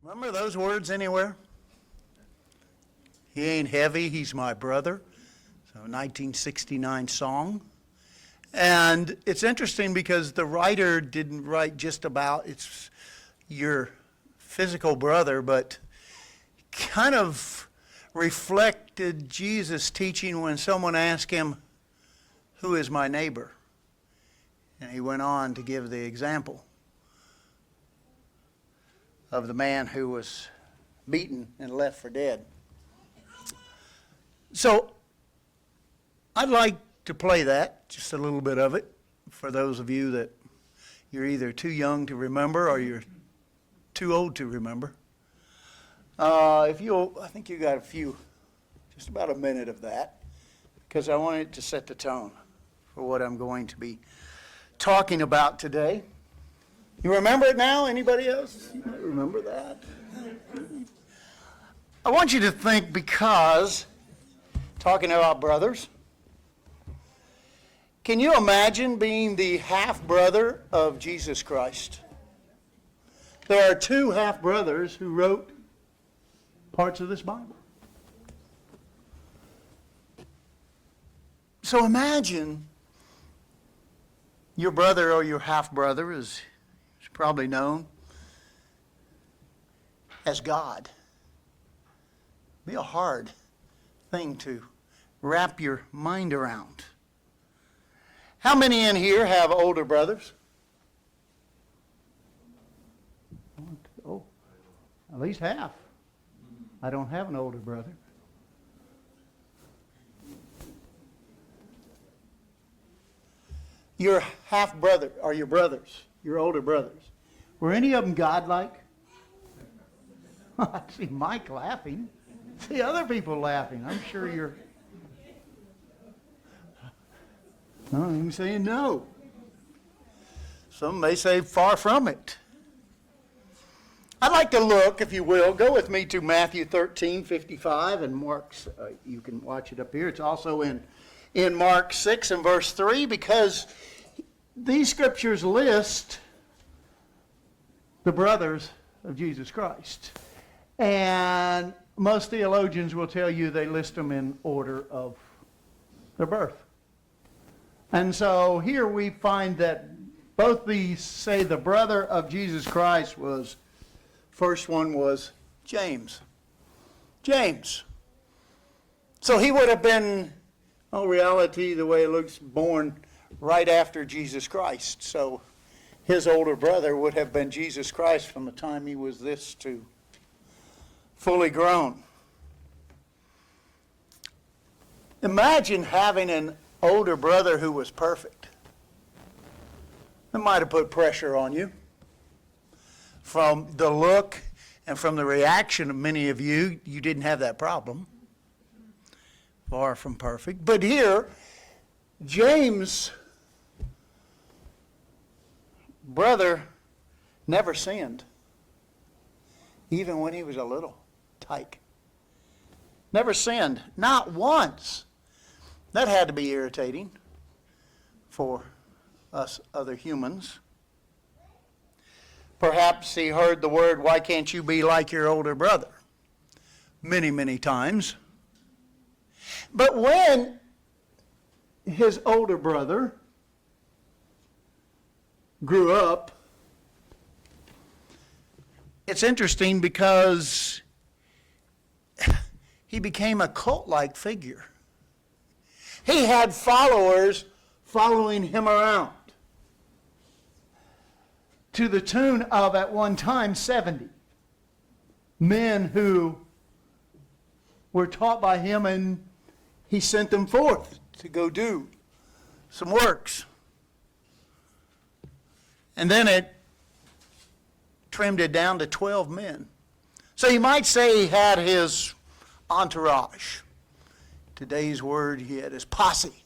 Remember those words anywhere? He ain't heavy, he's my brother. So, 1969 song. And it's interesting because the writer didn't write just about it's your physical brother, but kind of reflected Jesus' teaching when someone asked him, "Who is my neighbor?" And he went on to give the example of the man who was beaten and left for dead. So I'd like to play that, just a little bit of it, for those of you that you're either too young to remember or you're too old to remember. I think you got just about a minute of that, because I want it to set the tone for what I'm going to be talking about today. You remember it now? Anybody else? You might remember that. I want you to think, because talking about brothers, can you imagine being the half-brother of Jesus Christ? There are two half-brothers who wrote parts of this Bible. So imagine your brother, or your half-brother, is probably known as God. It'd be a hard thing to wrap your mind around. How many in here have older brothers? Oh, at least half. I don't have an older brother. Your half-brother, or your brothers, your older brothers, were any of them godlike? I see Mike laughing. See other people laughing. I'm sure you're... I'm saying no. Some may say far from it. I'd like to look, if you will, go with me to Matthew 13:55 and Mark's. You can watch it up here. It's also in Mark 6 and verse 3, because these scriptures list the brothers of Jesus Christ. And most theologians will tell you they list them in order of their birth. And so here we find that both these say the brother of Jesus Christ was, first one was James. James. So he would have been, in reality, the way it looks, born right after Jesus Christ. So his older brother would have been Jesus Christ from the time he was this to fully grown. Imagine having an older brother who was perfect. It might have put pressure on you. From the look and from the reaction of many of you, you didn't have that problem. Far from perfect. But here, James' brother never sinned, even when he was a little tyke. Never sinned, not once. That had to be irritating for us other humans. Perhaps he heard the word, "Why can't you be like your older brother?" Many, many times. But when his older brother grew up, it's interesting because he became a cult-like figure. He had followers following him around, to the tune of, at one time, 70 men who were taught by him, and he sent them forth to go do some works. And then it trimmed it down to 12 men. So you might say he had his entourage. Today's word, he had his posse.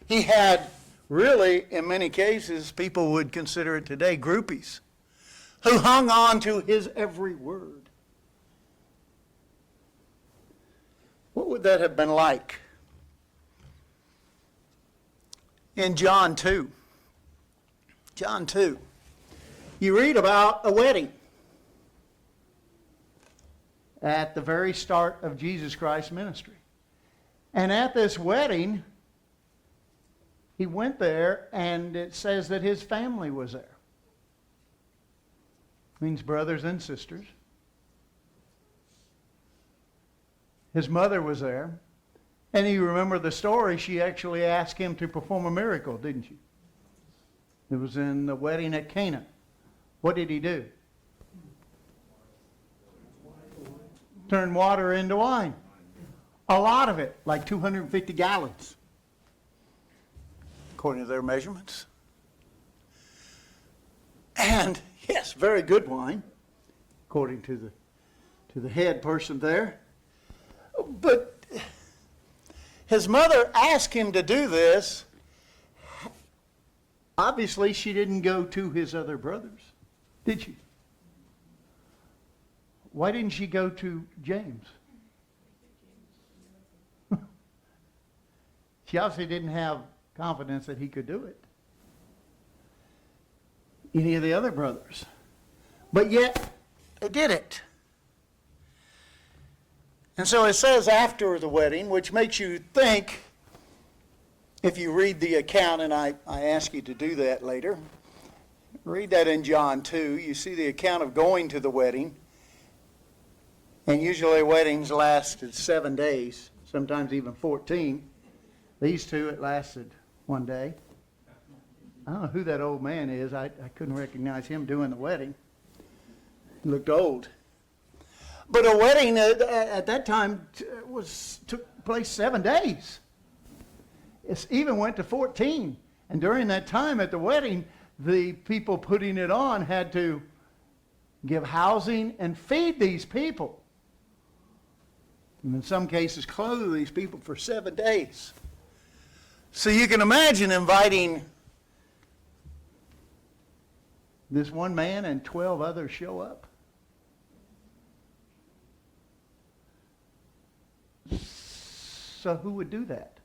He had, really, in many cases, people would consider it today, groupies, who hung on to his every word. What would that have been like? In John 2, you read about a wedding. at the very start of Jesus Christ's ministry. And at this wedding, he went there, and it says that his family was there. Means brothers and sisters. His mother was there. And you remember the story, she actually asked him to perform a miracle, didn't she? It was in the wedding at Cana. What did he do? Turn water into wine. A lot of it, like 250 gallons, according to their measurements. And, yes, very good wine, according to the head person there. But his mother asked him to do this. Obviously, she didn't go to his other brothers, did she? Why didn't she go to James? She obviously didn't have confidence that he could do it. Any of the other brothers. But yet, they did it. And so it says after the wedding, which makes you think, if you read the account, and I ask you to do that later, read that in John 2. You see the account of going to the wedding. And usually weddings lasted 7 days, sometimes even 14. These two, it lasted 1 day. I don't know who that old man is. I couldn't recognize him doing the wedding. He looked old. But a wedding at that time took place 7 days. It even went to 14. And during that time at the wedding, the people putting it on had to give housing and feed these people. And in some cases, clothe these people for 7 days. So you can imagine inviting this one man and 12 others show up. So who would do that?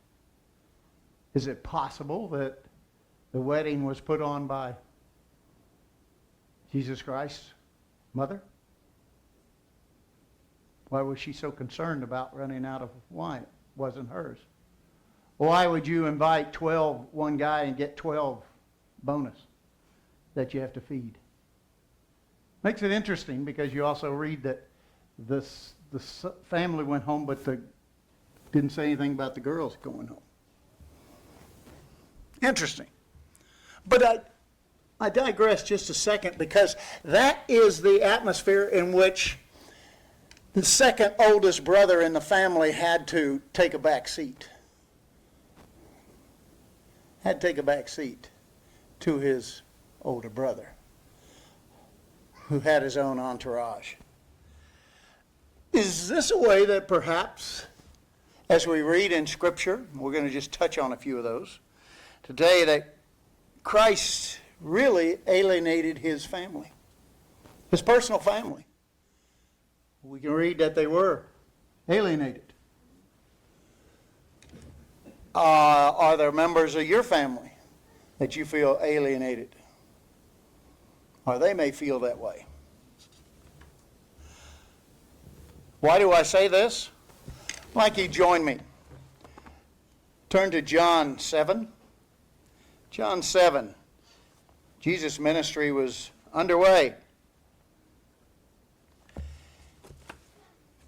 Is it possible that the wedding was put on by Jesus Christ's mother? Why was she so concerned about running out of wine? It wasn't hers. Why would you invite one guy and get 12 bonus that you have to feed? Makes it interesting because you also read that the family went home, but didn't say anything about the girls going home. Interesting. But I digress just a second, because that is the atmosphere in which the second oldest brother in the family had to take a back seat. Had to take a back seat to his older brother, who had his own entourage. Is this a way that perhaps, as we read in Scripture, we're going to just touch on a few of those today, that Christ really alienated his family, his personal family? We can read that they were alienated. Are there members of your family that you feel alienated? Or they may feel that way. Why do I say this? I'd like you to join me. Turn to John 7. John 7. Jesus' ministry was underway.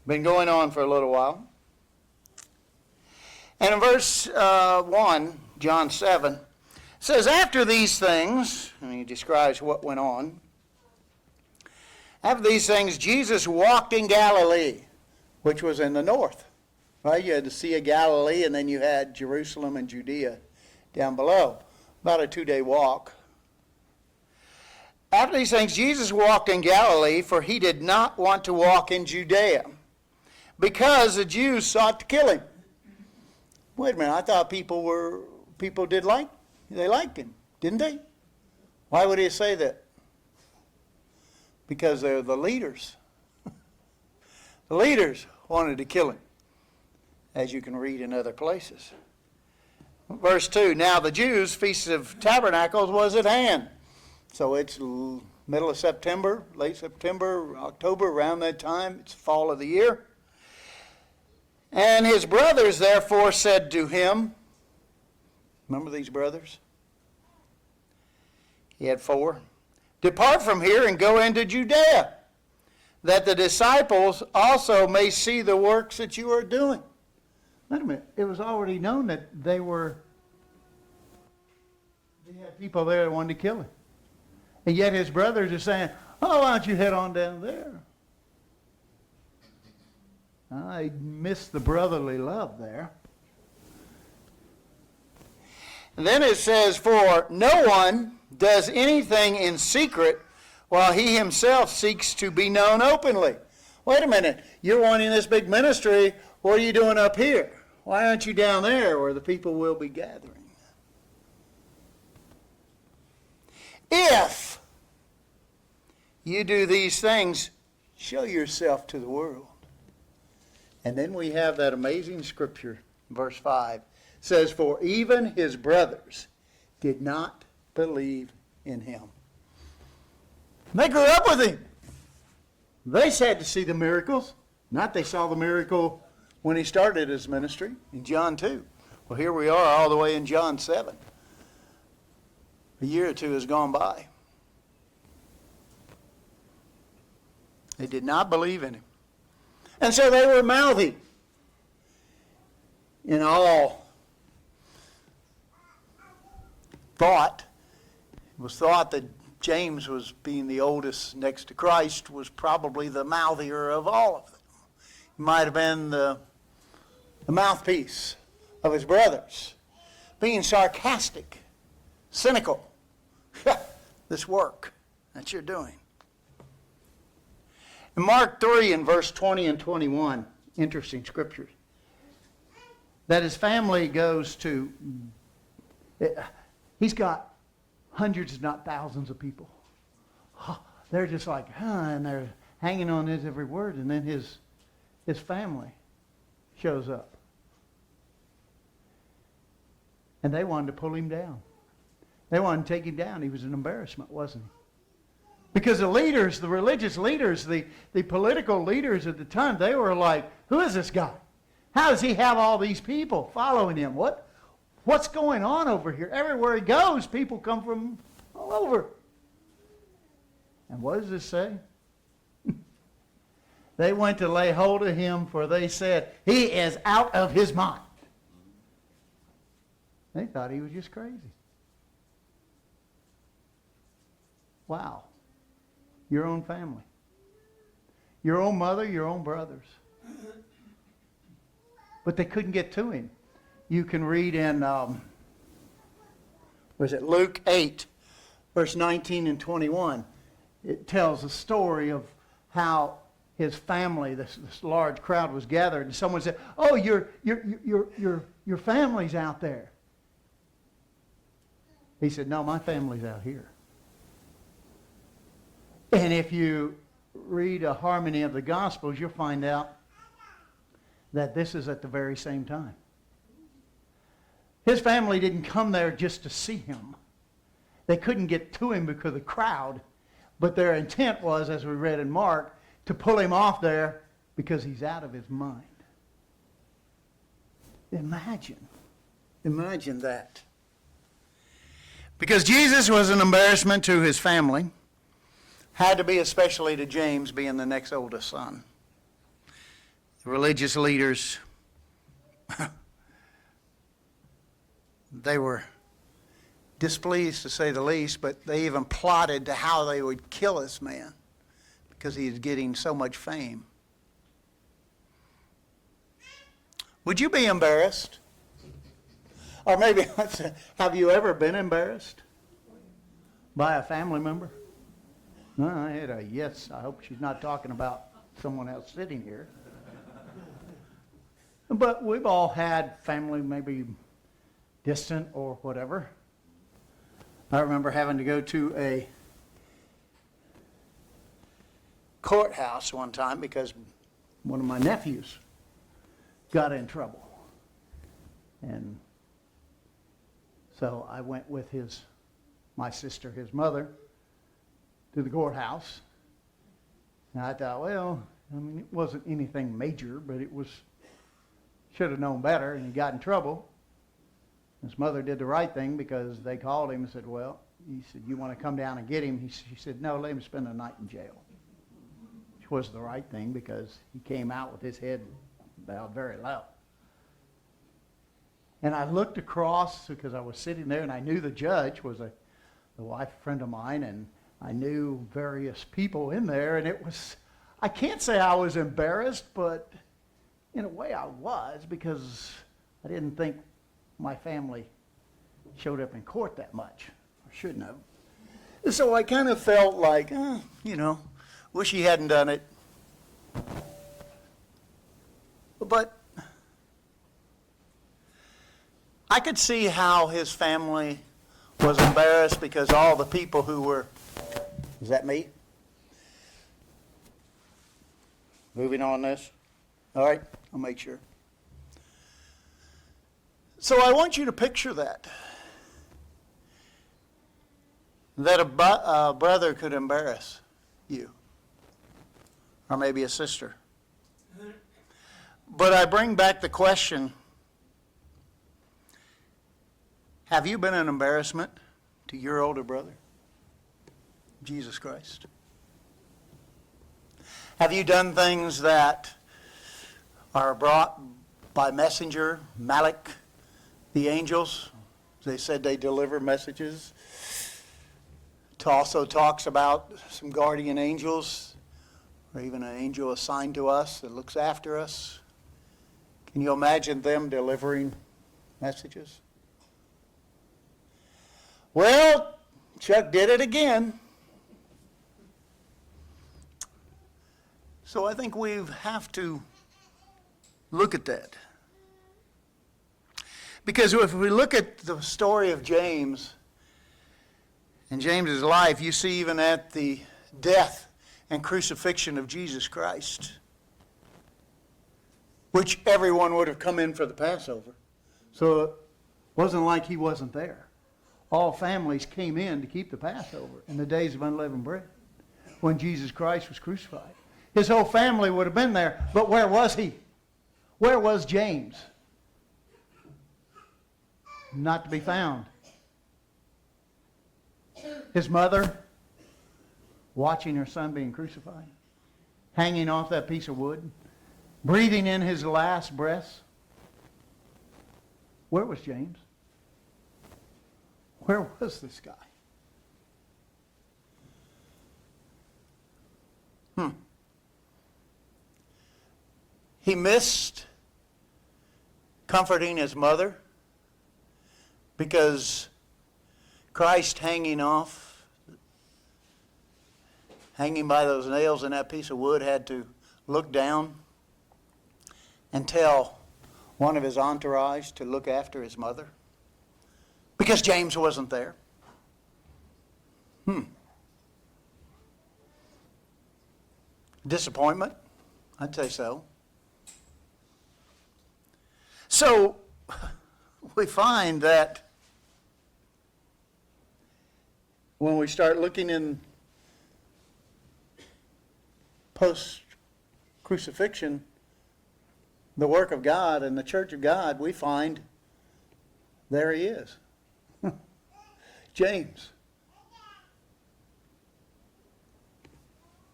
Been going on for a little while. And in verse 1, John 7, it says, after these things, and he describes what went on. After these things, Jesus walked in Galilee, which was in the north. Right? You had the Sea of Galilee, and then you had Jerusalem and Judea down below. About a 2-day walk. After these things, Jesus walked in Galilee, for he did not want to walk in Judea, because the Jews sought to kill him. Wait a minute, I thought they liked him, didn't they? Why would he say that? Because they're the leaders. The leaders wanted to kill him, as you can read in other places. Verse 2, now the Jews' Feast of Tabernacles was at hand. So it's middle of September, late September, October, around that time. It's fall of the year. And his brothers therefore said to him, remember these brothers? He had 4. Depart from here and go into Judea, that the disciples also may see the works that you are doing. Wait a minute. It was already known that they had people there that wanted to kill him. And yet his brothers are saying, oh, why don't you head on down there? I missed the brotherly love there. And then it says, for no one does anything in secret while he himself seeks to be known openly. Wait a minute. You're wanting this big ministry. What are you doing up here? Why aren't you down there where the people will be gathering? If you do these things, show yourself to the world. And then we have that amazing scripture, verse 5. Says, for even his brothers did not believe in him. They grew up with him. They said to see the miracles. Not they saw the miracle when he started his ministry in John 2. Well, here we are all the way in John 7. A year or two has gone by. They did not believe in him. And so they were mouthy in all thought. It was thought that James, was being the oldest next to Christ, was probably the mouthier of all of them. He might have been the mouthpiece of his brothers, being sarcastic, cynical. This work that you're doing. In Mark 3 in verse 20 and 21, interesting scriptures, that his family goes to, he's got hundreds, if not thousands of people. They're just like, and they're hanging on his every word. And then his family shows up. And they wanted to pull him down. They wanted to take him down. He was an embarrassment, wasn't he? Because the leaders, the religious leaders, the political leaders at the time, they were like, who is this guy? How does he have all these people following him? What's going on over here? Everywhere he goes, people come from all over. And what does this say? They went to lay hold of him, for they said, he is out of his mind. They thought he was just crazy. Wow. Your own family. Your own mother, your own brothers. But they couldn't get to him. You can read in, Luke 8, verse 19 and 21. It tells a story of how his family, this large crowd was gathered, and someone said, oh, your family's out there. He said, no, my family's out here. And if you read a harmony of the Gospels, you'll find out that this is at the very same time. His family didn't come there just to see him. They couldn't get to him because of the crowd, but their intent was, as we read in Mark, to pull him off there because he's out of his mind. Imagine that. Because Jesus was an embarrassment to his family, had to be especially to James, being the next oldest son. The religious leaders, they were displeased to say the least, but they even plotted to how they would kill this man because he is getting so much fame. Would you be embarrassed? Or maybe, have you ever been embarrassed by a family member? No, I had a yes. I hope she's not talking about someone else sitting here. But we've all had family, maybe distant or whatever. I remember having to go to a courthouse one time because one of my nephews got in trouble. And so I went with my sister, his mother, to the courthouse. And I thought, well, I mean, it wasn't anything major, but it was, should have known better, and he got in trouble. His mother did the right thing because they called him and said, well, he said, you want to come down and get him? She said, no, let him spend the night in jail. Which was the right thing because he came out with his head bowed very low. And I looked across because I was sitting there and I knew the judge was the wife friend of mine, and I knew various people in there, and it was, I can't say I was embarrassed, but in a way I was, because I didn't think my family showed up in court that much. I shouldn't have. And so I kind of felt like, wish he hadn't done it. But I could see how his family was embarrassed because all the people who were, is that me? Moving on this? All right, I'll make sure. So I want you to picture that a brother could embarrass you, or maybe a sister. But I bring back the question, have you been an embarrassment to your older brother, Jesus Christ? Have you done things that are brought by messenger, Malak, the angels? They said they deliver messages. It also talks about some guardian angels, or even an angel assigned to us that looks after us. Can you imagine them delivering messages? Well, Chuck did it again. So I think we have to look at that. Because if we look at the story of James and James's life, you see even at the death and crucifixion of Jesus Christ, which everyone would have come in for the Passover. So it wasn't like he wasn't there. All families came in to keep the Passover in the days of unleavened bread when Jesus Christ was crucified. His whole family would have been there, but where was he? Where was James? Not to be found. His mother watching her son being crucified, hanging off that piece of wood, breathing in his last breaths. Where was James? Where was this guy? He missed comforting his mother because Christ hanging by those nails in that piece of wood, had to look down and tell one of his entourage to look after his mother because James wasn't there. Disappointment? I'd say so. So we find that when we start looking in post-crucifixion, the work of God and the church of God, we find there he is. James,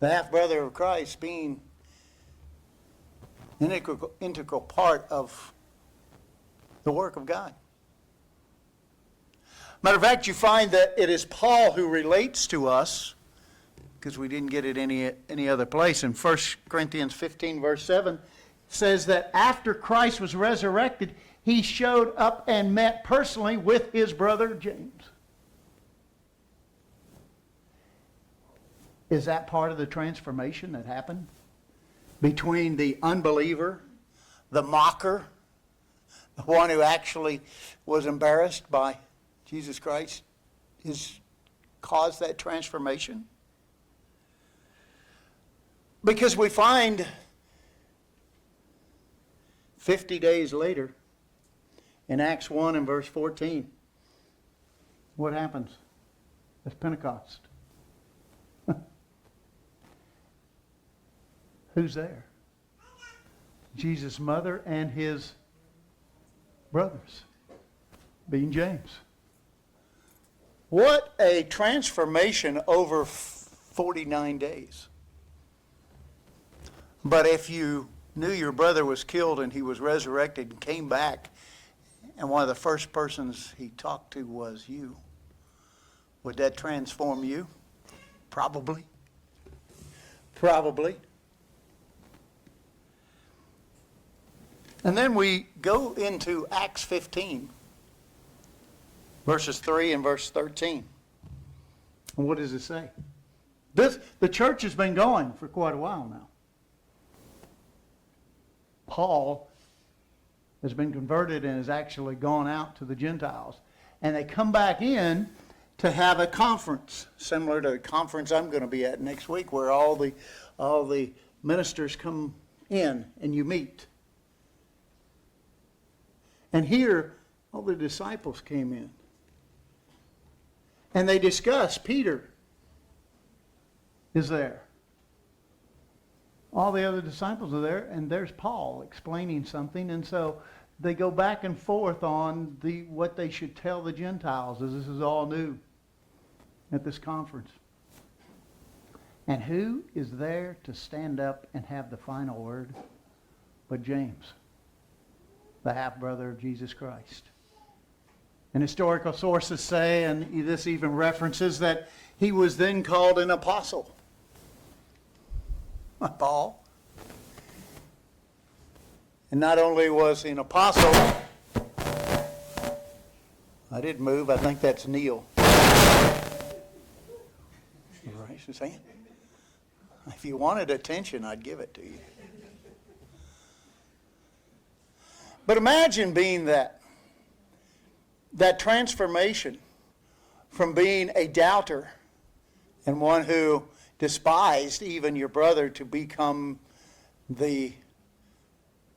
the half-brother of Christ, being an integral part of the work of God. Matter of fact, you find that it is Paul who relates to us, because we didn't get it any other place. In 1 Corinthians 15, verse 7, says that after Christ was resurrected, he showed up and met personally with his brother James. Is that part of the transformation that happened between the unbeliever, the mocker, the one who actually was embarrassed by Jesus Christ, caused that transformation? Because we find 50 days later, in Acts 1 and verse 14, what happens? It's Pentecost. Who's there? Jesus' mother and his brothers, being James. What a transformation over 49 days. But if you knew your brother was killed and he was resurrected and came back, and one of the first persons he talked to was you, would that transform you? Probably. Probably. And then we go into Acts 15, verses 3 and verse 13. And what does it say? The church has been going for quite a while now. Paul has been converted and has actually gone out to the Gentiles. And they come back in to have a conference, similar to the conference I'm going to be at next week, where all the ministers come in and you meet. And here, all the disciples came in. And they discuss. Peter is there. All the other disciples are there, and there's Paul explaining something. And so they go back and forth on what they should tell the Gentiles, as this is all new at this conference. And who is there to stand up and have the final word but James, the half-brother of Jesus Christ? And historical sources say, and this even references, that he was then called an apostle. Paul. And not only was he an apostle, I did move, I think that's Neil. Right, she's saying, if you wanted attention, I'd give it to you. But imagine being that transformation from being a doubter and one who despised even your brother to become the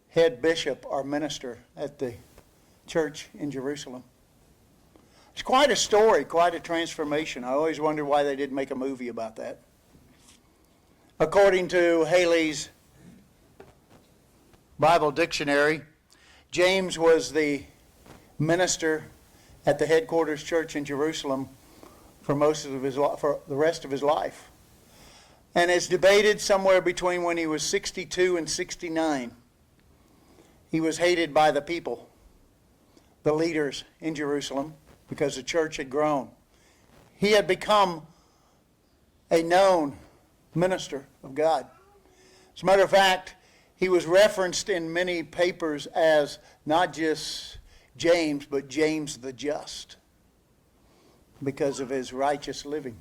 head bishop or minister at the church in Jerusalem. It's quite a story, quite a transformation. I always wonder why they didn't make a movie about that. According to Haley's Bible Dictionary, James was the minister at the headquarters church in Jerusalem for the rest of his life. And it's debated somewhere between when he was 62 and 69. He was hated by the people, the leaders in Jerusalem, because the church had grown. He had become a known minister of God. As a matter of fact, he was referenced in many papers as not just James, but James the Just, because of his righteous living.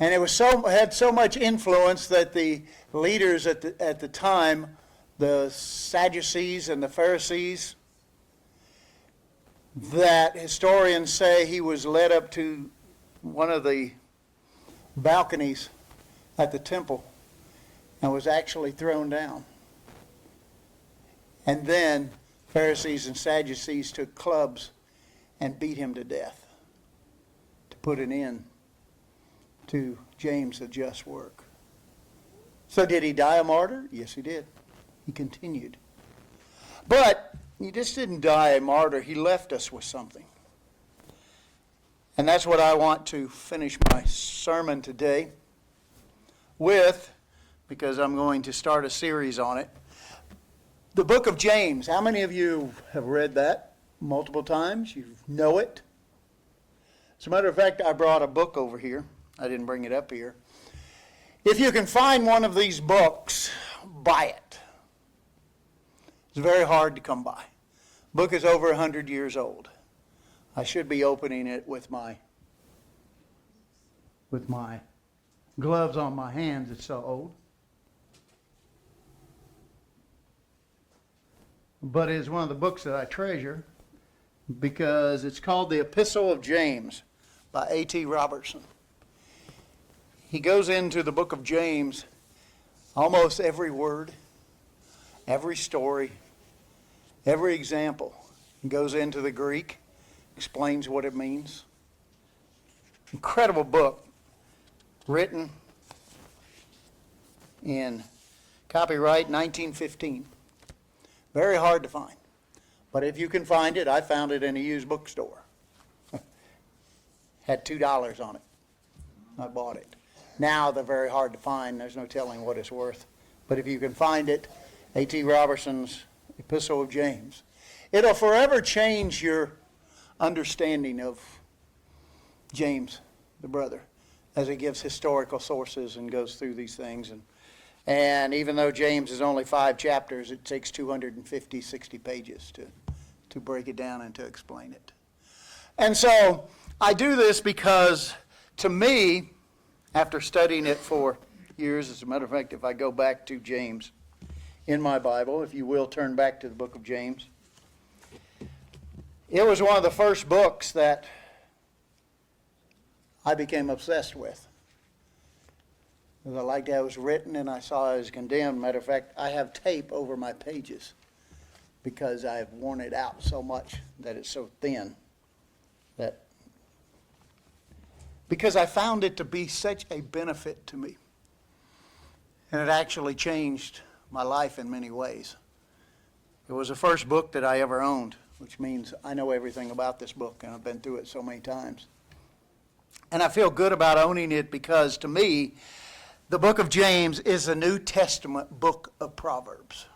And it had so much influence that the leaders at the time, the Sadducees and the Pharisees, that historians say he was led up to one of the balconies at the temple and was actually thrown down. And then Pharisees and Sadducees took clubs and beat him to death to put an end to James the Just work. So did he die a martyr? Yes, he did. He continued. But he just didn't die a martyr. He left us with something. And that's what I want to finish my sermon today with, because I'm going to start a series on it. The book of James. How many of you have read that multiple times? You know it. As a matter of fact, I brought a book over here. I didn't bring it up here. If you can find one of these books, buy it. It's very hard to come by. The book is over 100 years old. I should be opening it with my gloves on my hands. It's so old. But it's one of the books that I treasure because it's called the Epistle of James by A.T. Robertson. He goes into the book of James, almost every word, every story, every example. He goes into the Greek, explains what it means. Incredible book, written in copyright 1915. Very hard to find. But if you can find it, I found it in a used bookstore. Had $2 on it. I bought it. Now they're very hard to find. There's no telling what it's worth. But if you can find it, A.T. Robertson's Epistle of James, it'll forever change your understanding of James, the brother, as he gives historical sources and goes through these things. And even though James is only 5 chapters, it takes 250, 60 pages to break it down and to explain it. And so I do this because, to me, after studying it for years, as a matter of fact, if I go back to James in my Bible, if you will turn back to the book of James, it was one of the first books that I became obsessed with. I liked how it was written, and I saw it was condemned. Matter of fact, I have tape over my pages because I have worn it out so much that it's so thin. Because I found it to be such a benefit to me. And it actually changed my life in many ways. It was the first book that I ever owned, which means I know everything about this book, and I've been through it so many times. And I feel good about owning it because, to me, the book of James is a New Testament book of Proverbs.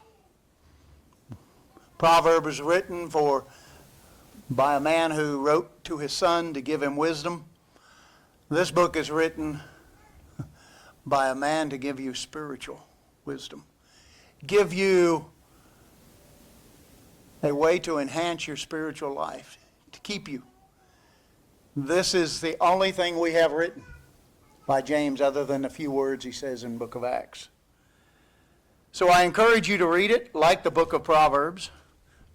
Proverbs was written by a man who wrote to his son to give him wisdom. This book is written by a man to give you spiritual wisdom. Give you a way to enhance your spiritual life, to keep you. This is the only thing we have written by James other than a few words he says in the book of Acts. So I encourage you to read it like the book of Proverbs,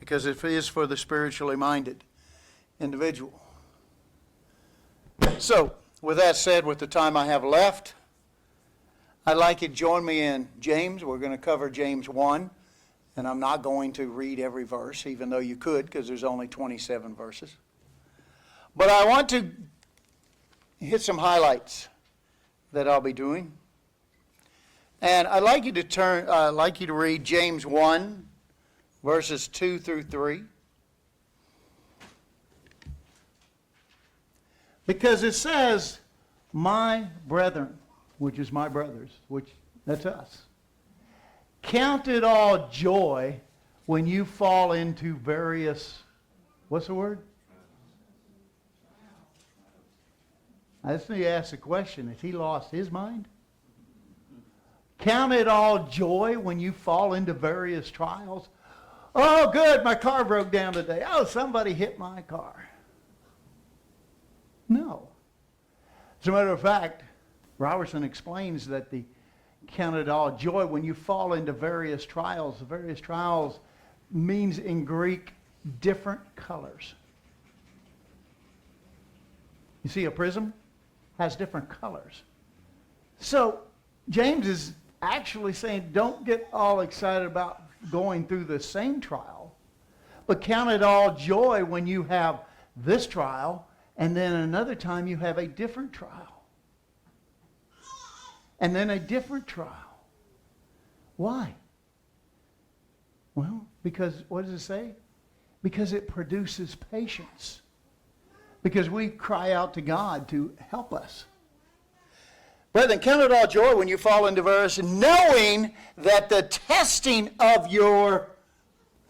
because it is for the spiritually minded individual. So, with that said, with the time I have left, I'd like you to join me in James. We're going to cover James 1, and I'm not going to read every verse, even though you could, because there's only 27 verses. But I want to hit some highlights that I'll be doing. And I'd like you to read James 1, verses 2 through 3. Because it says, my brethren, which is my brothers, that's us, count it all joy when you fall into various, what's the word? I just need to ask the question, has he lost his mind? Count it all joy when you fall into various trials. Oh, good, my car broke down today. Oh, somebody hit my car. No. As a matter of fact, Robertson explains that the count it all joy when you fall into various trials. The various trials means in Greek different colors. You see, a prism has different colors. So James is actually saying, don't get all excited about going through the same trial, but count it all joy when you have this trial, and then another time you have a different trial. And then a different trial. Why? Well, because, what does it say? Because it produces patience. Because we cry out to God to help us. Brethren, count it all joy when you fall into various, knowing that the testing of your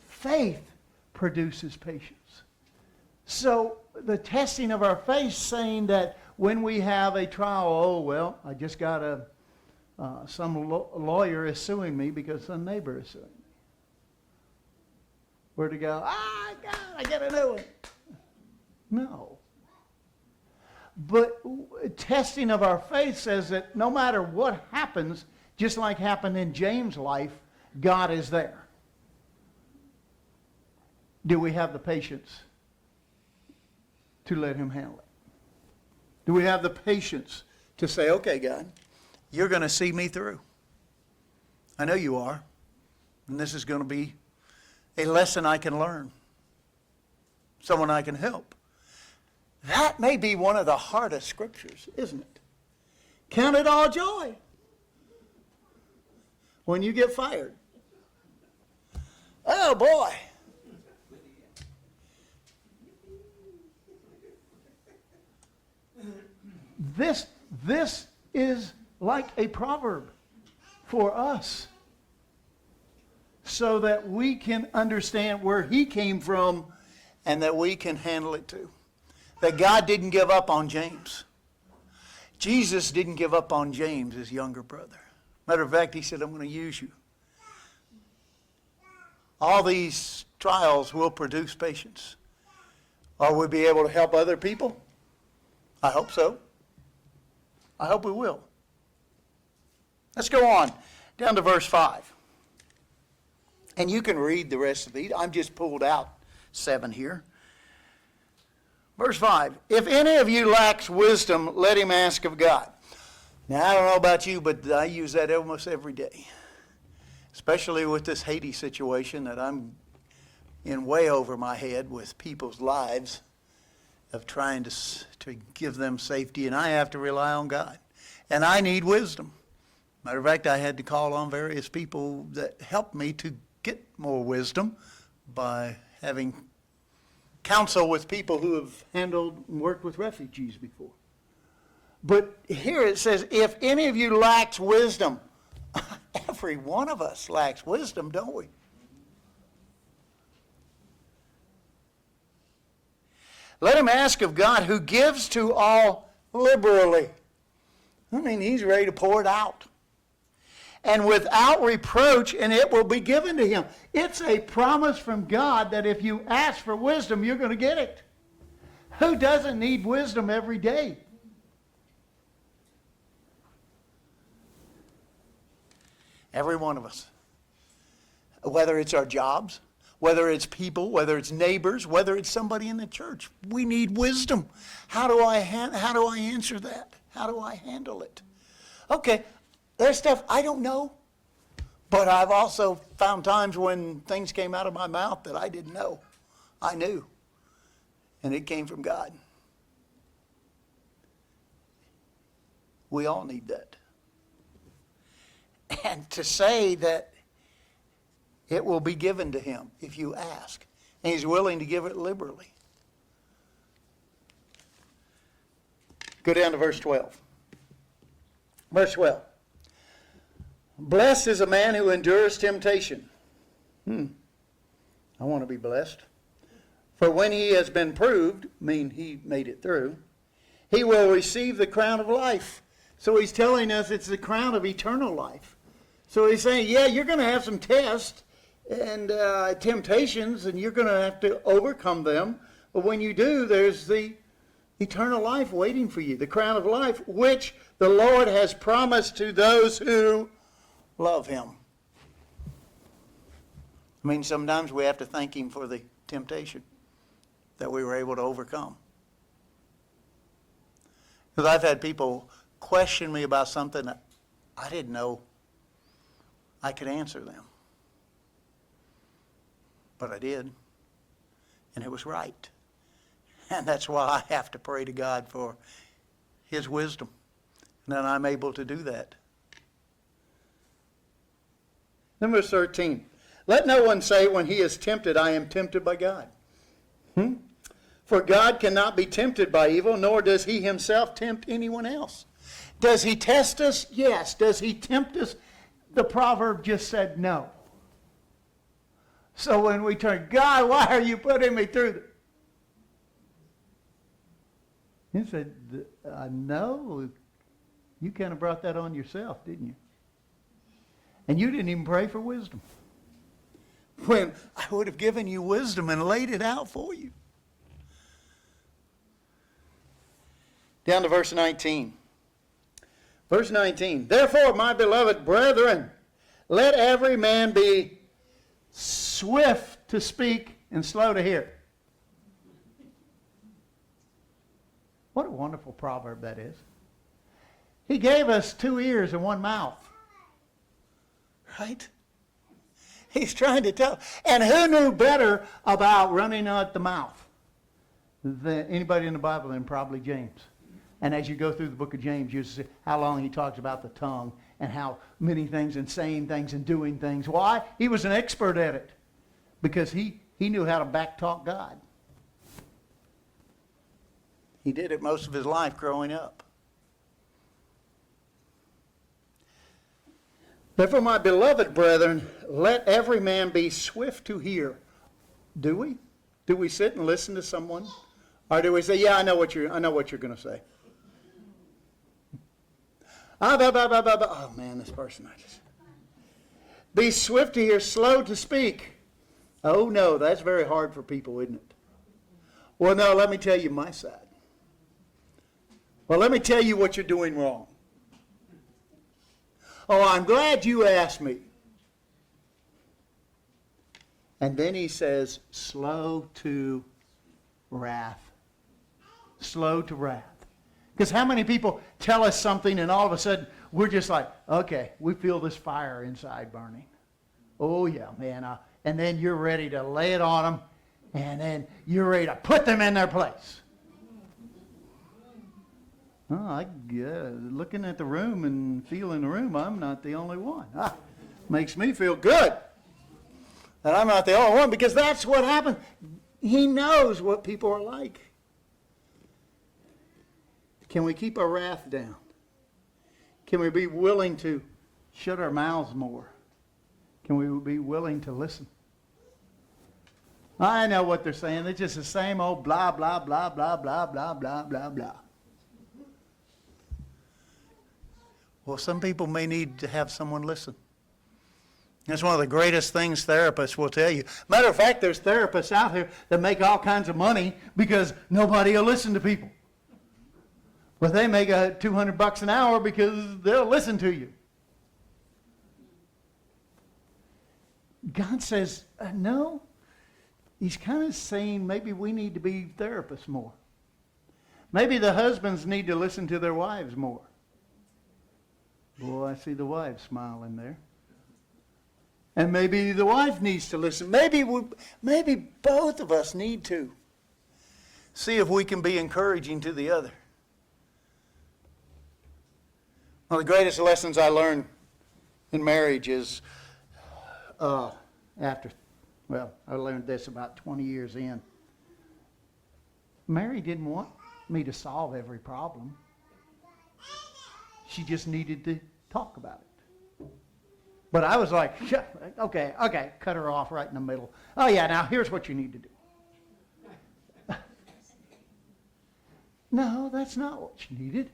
faith produces patience. So the testing of our faith, saying that when we have a trial, oh, well, I just got some lawyer is suing me because some neighbor is suing me. Where to go? God, I get a new one. No. But testing of our faith says that no matter what happens, just like happened in James' life, God is there. Do we have the patience to let him handle it? Do we have the patience to say, okay, God, you're going to see me through. I know you are. And this is going to be a lesson I can learn. Someone I can help. That may be one of the hardest scriptures, isn't it? Count it all joy. when you get fired. Oh, boy. This is like a proverb for us, so that we can understand where he came from and that we can handle it too. That God didn't give up on James. Jesus didn't give up on James, his younger brother. Matter of fact, he said, I'm going to use you. All these trials will produce patience. Are we be able to help other people? I hope so. I hope we will. Let's go on down to verse 5. And you can read the rest of these. I've just pulled out 7 here. Verse 5. If any of you lacks wisdom, let him ask of God. Now, I don't know about you, but I use that almost every day. Especially with this Haiti situation that I'm in way over my head with people's lives of trying to give them safety, and I have to rely on God. And I need wisdom. Matter of fact, I had to call on various people that helped me to get more wisdom by having counsel with people who have handled and worked with refugees before. But here it says, if any of you lacks wisdom, every one of us lacks wisdom, don't we? Let him ask of God, who gives to all liberally. I mean, he's ready to pour it out. And without reproach, and it will be given to him. It's a promise from God that if you ask for wisdom, you're going to get it. Who doesn't need wisdom every day? Every one of us. Whether it's our jobs, whether it's people, whether it's neighbors, whether it's somebody in the church. We need wisdom. How do I answer that? How do I handle it? Okay, there's stuff I don't know, but I've also found times when things came out of my mouth that I didn't know. I knew, and it came from God. We all need that. And to say that it will be given to him if you ask. And he's willing to give it liberally. Go down to verse 12. Verse 12. Blessed is a man who endures temptation. I want to be blessed. For when he has been proved, mean he made it through, he will receive the crown of life. So he's telling us it's the crown of eternal life. So he's saying, yeah, you're going to have some tests and temptations, and you're going to have to overcome them. But when you do, there's the eternal life waiting for you, the crown of life, which the Lord has promised to those who love him. I mean, sometimes we have to thank him for the temptation that we were able to overcome. Because I've had people question me about something that I didn't know I could answer them. But I did. And it was right. And that's why I have to pray to God for his wisdom. And then I'm able to do that. Number 13. Let no one say when he is tempted, I am tempted by God. For God cannot be tempted by evil, nor does he himself tempt anyone else. Does he test us? Yes. Does he tempt us? The proverb just said no. So when we turn, God, why are you putting me through this? He said, no, you kind of brought that on yourself, didn't you? And you didn't even pray for wisdom. When I would have given you wisdom and laid it out for you. Down to verse 19. Verse 19. Therefore, my beloved brethren, let every man be swift to speak and slow to hear. What a wonderful proverb that is. He gave us 2 ears and 1 mouth. Right? He's trying to tell. And who knew better about running at the mouth than anybody in the Bible than probably James. And as you go through the book of James, you see how long he talks about the tongue and how many things and saying things and doing things. Why? He was an expert at it because he knew how to backtalk God. He did it most of his life growing up. Therefore, my beloved brethren, let every man be swift to hear. Do we? Do we sit and listen to someone? Or do we say, yeah, I know what you're going to say. Oh, man, this person, Be swift to hear, slow to speak. Oh, no, that's very hard for people, isn't it? Well, no, let me tell you my side. Well, let me tell you what you're doing wrong. Oh, I'm glad you asked me. And then he says, slow to wrath. Slow to wrath. Because how many people tell us something and all of a sudden we're just like, okay, we feel this fire inside burning. Oh, yeah, man. And then you're ready to lay it on them, and then you're ready to put them in their place. Oh, looking at the room and feeling the room, I'm not the only one. Makes me feel good that I'm not the only one, because that's what happened. He knows what people are like. Can we keep our wrath down? Can we be willing to shut our mouths more? Can we be willing to listen? I know what they're saying. It's just the same old blah, blah, blah, blah, blah, blah, blah, blah, blah. Well, some people may need to have someone listen. That's one of the greatest things therapists will tell you. Matter of fact, there's therapists out here that make all kinds of money because nobody will listen to people. But they make $200 an hour because they'll listen to you. God says, no. He's kind of saying maybe we need to be therapists more. Maybe the husbands need to listen to their wives more. Boy, I see the wife smiling there. And maybe the wife needs to listen. Maybe both of us need to see if we can be encouraging to the other. One of the greatest lessons I learned in marriage is I learned this about 20 years in. Mary didn't want me to solve every problem. She just needed to talk about it. But I was like, okay, cut her off right in the middle. Oh yeah, now here's what you need to do. No, that's not what she needed.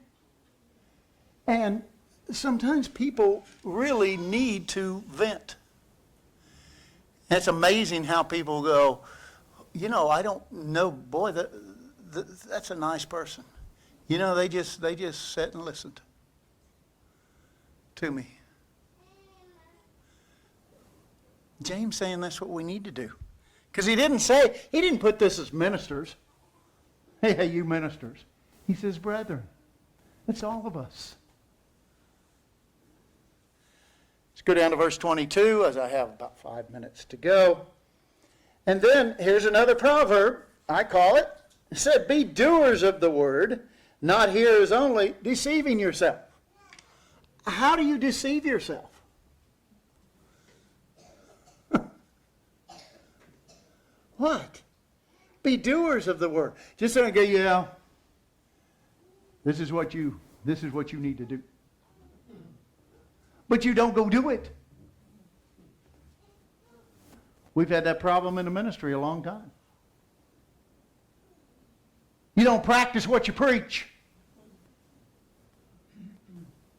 And sometimes people really need to vent. And it's amazing how people go, I don't know, boy, that's a nice person. They just sit and listened to me. James saying that's what we need to do. Because he didn't put this as ministers. Hey, you ministers. He says, brethren, it's all of us. Let's go down to verse 22 as I have about 5 minutes to go. And then here's another proverb, I call it. It said, be doers of the word, not hearers only, deceiving yourself. How do you deceive yourself? What? Be doers of the word. Just don't go, this is what you need to do. But you don't go do it. We've had that problem in the ministry a long time. You don't practice what you preach.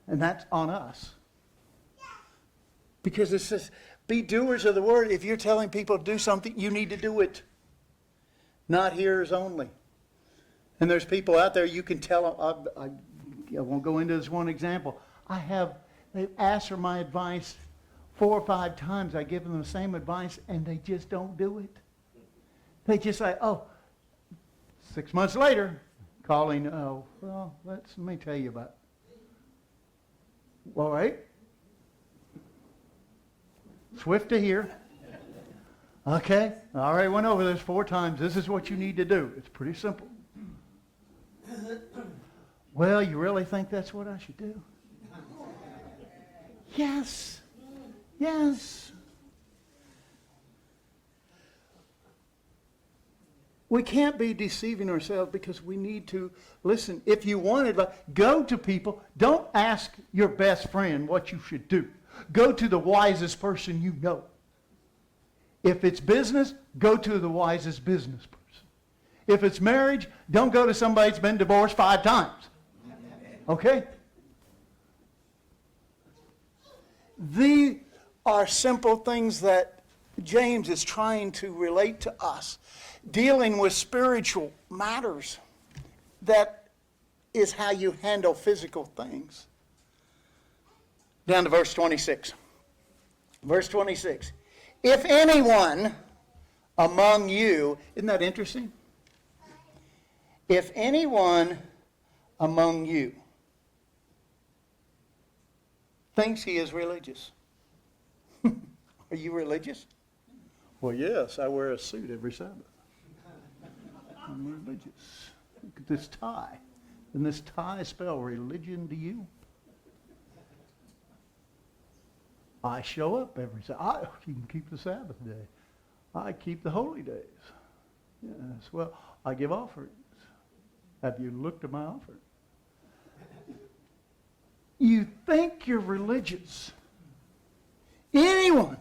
And that's on us. Because it says, be doers of the word. If you're telling people to do something, you need to do it. Not hearers only. And there's people out there you can tell, I won't go into this one example. They've asked for my advice 4 or 5 times. I give them the same advice, and they just don't do it. They just say, 6 months later, calling, let me tell you about it. All right. Swift to hear. Okay. All right, went over this 4 times. This is what you need to do. It's pretty simple. Well, you really think that's what I should do? Yes. Yes. We can't be deceiving ourselves because we need to listen. If you want advice, go to people. Don't ask your best friend what you should do. Go to the wisest person you know. If it's business, go to the wisest business person. If it's marriage, don't go to somebody that's been divorced 5 times. Okay? These are simple things that James is trying to relate to us. Dealing with spiritual matters. That is how you handle physical things. Down to verse 26. Verse 26. If anyone among you, isn't that interesting? If anyone among you thinks he is religious. Are you religious? Well, yes, I wear a suit every Sabbath. I'm religious. Look at this tie. Doesn't this tie spell religion to you? I show up every Sabbath. You can keep the Sabbath day. I keep the holy days. Yes, well, I give offerings. Have you looked at my offering? You think you're religious. Anyone.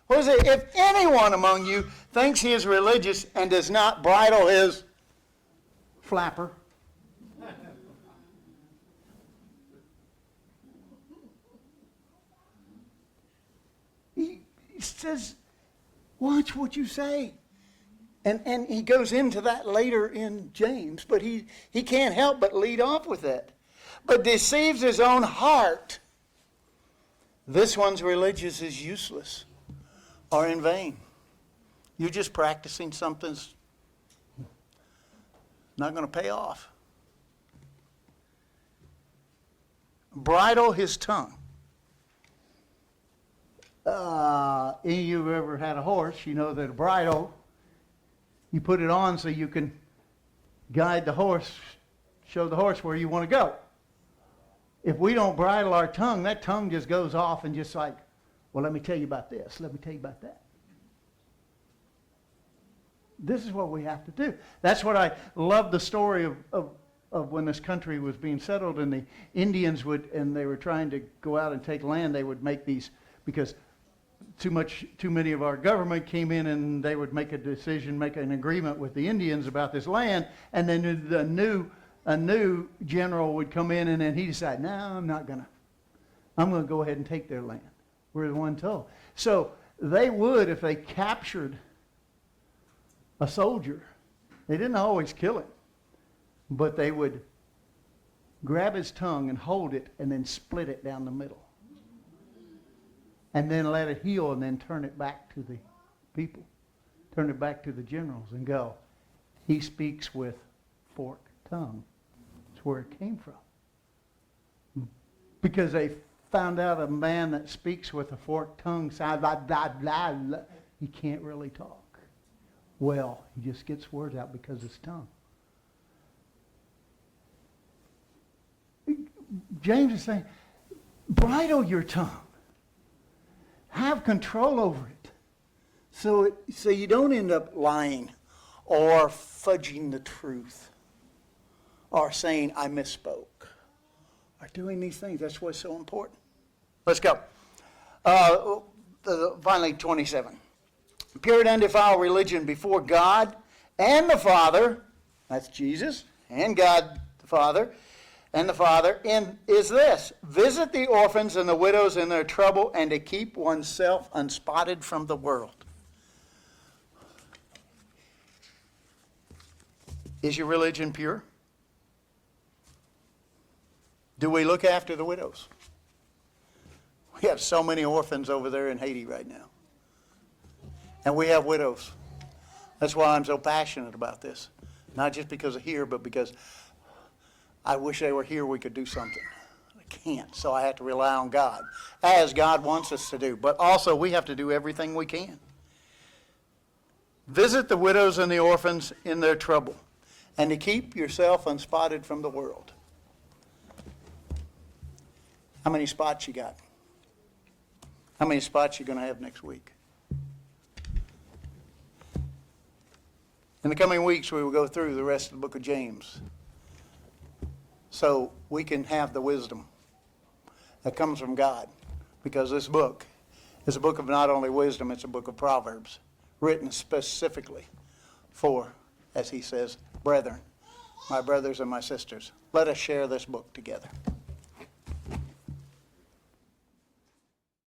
What is it? If anyone among you thinks he is religious and does not bridle his flapper. He says, watch what you say. And he goes into that later in James, but he can't help but lead off with that. But deceives his own heart. This one's religious is useless or in vain. You're just practicing something's not going to pay off. Bridle his tongue. Any of you have ever had a horse, you know that a bridle, you put it on so you can guide the horse, show the horse where you want to go. If we don't bridle our tongue, that tongue just goes off and just like, well, let me tell you about this. Let me tell you about that. This is what we have to do. That's what I love the story of when this country was being settled and the Indians and they were trying to go out and take land, they would make these, because too many of our government came in and they would make a decision, make an agreement with the Indians about this land, and then a new general would come in and then he decided, no, I'm going to go ahead and take their land. We're the one told. So they would, if they captured a soldier, they didn't always kill him, but they would grab his tongue and hold it and then split it down the middle. And then let it heal and then turn it back to the people. Turn it back to the generals and go, he speaks with forked tongue. That's where it came from. Because they found out a man that speaks with a forked tongue, he can't really talk. Well, he just gets words out because of his tongue. James is saying, bridle your tongue. Have control over it. So you don't end up lying or fudging the truth or saying, I misspoke. Or doing these things. That's what's so important. Let's go. Finally, 27. Pure and undefiled religion before God and the Father, that's Jesus, and God the Father, and the Father, is this: visit the orphans and the widows in their trouble, and to keep oneself unspotted from the world. Is your religion pure? Do we look after the widows? We have so many orphans over there in Haiti right now. And we have widows. That's why I'm so passionate about this. Not just because of here, but because I wish they were here, we could do something. I can't, so I have to rely on God, as God wants us to do. But also, we have to do everything we can. Visit the widows and the orphans in their trouble, and to keep yourself unspotted from the world. How many spots you got? How many spots you going to have next week? In the coming weeks, we will go through the rest of the book of James, so we can have the wisdom that comes from God, because this book is a book of not only wisdom, it's a book of Proverbs, written specifically for, as he says, brethren, my brothers and my sisters. Let us share this book together.